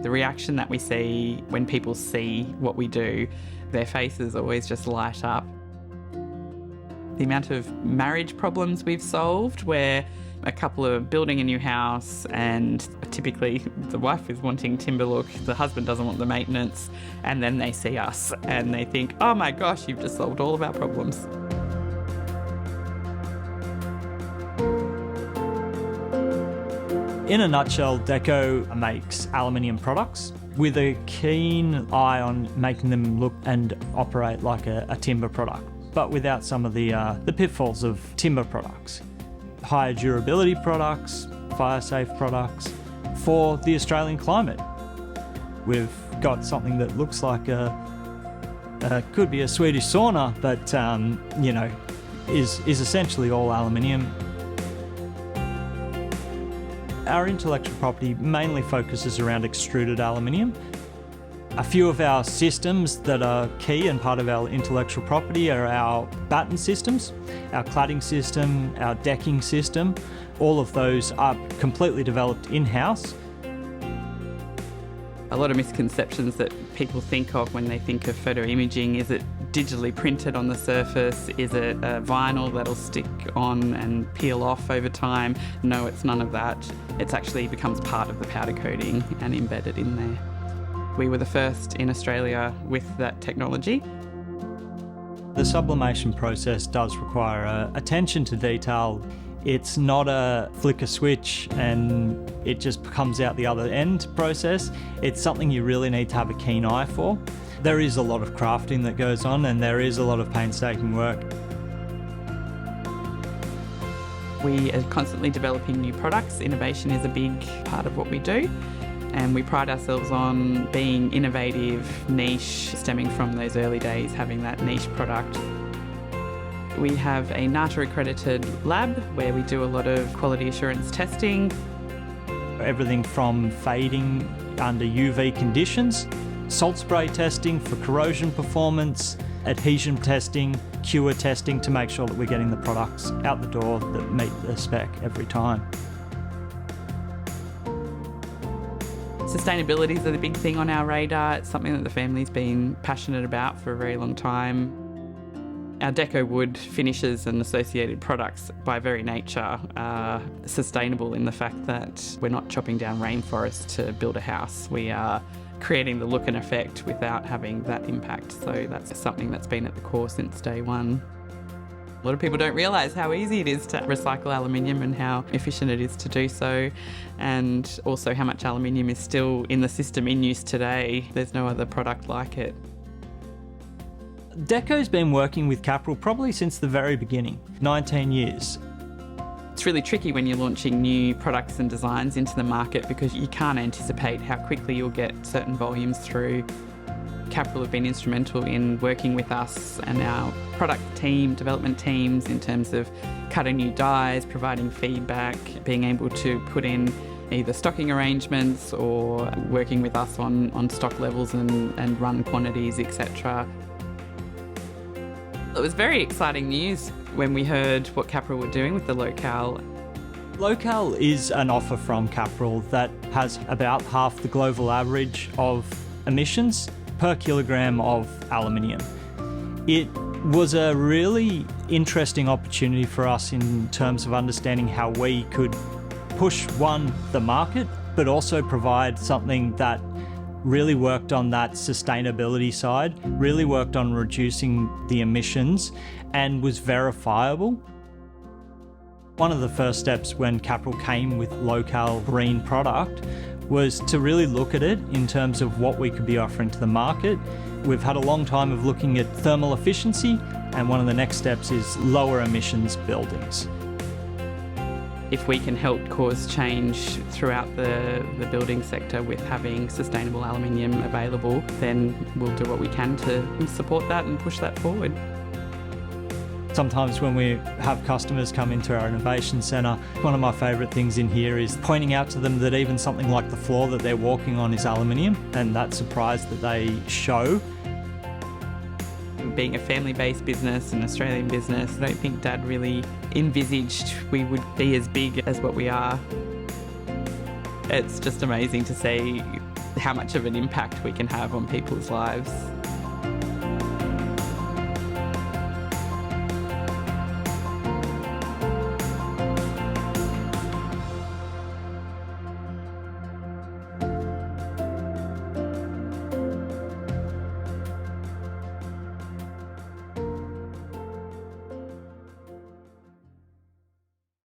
The reaction that we see when people see what we do, their faces always just light up. The amount of marriage problems we've solved where a couple are building a new house and typically the wife is wanting timber look, the husband doesn't want the maintenance, and then they see us and they think, oh my gosh, you've just solved all of our problems. In a nutshell, Deco makes aluminium products with a keen eye on making them look and operate like a timber product, but without some of the pitfalls of timber products. Higher durability products, fire-safe products for the Australian climate. We've got something that looks like could be a Swedish sauna, but is essentially all aluminium. Our intellectual property mainly focuses around extruded aluminium. A few of our systems that are key and part of our intellectual property are our batten systems, our cladding system, our decking system. All of those are completely developed in-house. A lot of misconceptions that people think of when they think of photo imaging. Is it digitally printed on the surface? Is it a vinyl that'll stick on and peel off over time? No, it's none of that. It actually becomes part of the powder coating and embedded in there. We were the first in Australia with that technology. The sublimation process does require attention to detail. It's not a flick a switch and it just comes out the other end process. It's something you really need to have a keen eye for. There is a lot of crafting that goes on and there is a lot of painstaking work. We are constantly developing new products. Innovation is a big part of what we do. And we pride ourselves on being innovative, niche, stemming from those early days, having that niche product. We have a NATA accredited lab where we do a lot of quality assurance testing. Everything from fading under UV conditions, salt spray testing for corrosion performance, adhesion testing, cure testing to make sure that we're getting the products out the door that meet the spec every time. Sustainability is a big thing on our radar. It's something that the family's been passionate about for a very long time. Our Deco wood finishes and associated products by very nature are sustainable in the fact that we're not chopping down rainforests to build a house. We are creating the look and effect without having that impact. So that's something that's been at the core since day one. A lot of people don't realise how easy it is to recycle aluminium and how efficient it is to do so, and also how much aluminium is still in the system in use today. There's no other product like it. Deco's been working with Capral probably since the very beginning, 19 years. It's really tricky when you're launching new products and designs into the market because you can't anticipate how quickly you'll get certain volumes through. Capral have been instrumental in working with us and our product team, development teams in terms of cutting new dies, providing feedback, being able to put in either stocking arrangements or working with us on stock levels and run quantities, etc. It was very exciting news when we heard what Capral were doing with the Local. Local is an offer from Capral that has about half the global average of emissions per kilogram of aluminium. It was a really interesting opportunity for us in terms of understanding how we could push, one, the market, but also provide something that really worked on that sustainability side, really worked on reducing the emissions and was verifiable. One of the first steps when Capral came with Local green product was to really look at it in terms of what we could be offering to the market. We've had a long time of looking at thermal efficiency, and one of the next steps is lower emissions buildings. If we can help cause change throughout the building sector with having sustainable aluminium available, then we'll do what we can to support that and push that forward. Sometimes when we have customers come into our innovation centre, one of my favourite things in here is pointing out to them that even something like the floor that they're walking on is aluminium, and that surprise that they show. Being a family-based business, an Australian business, I don't think Dad really envisaged we would be as big as what we are. It's just amazing to see how much of an impact we can have on people's lives.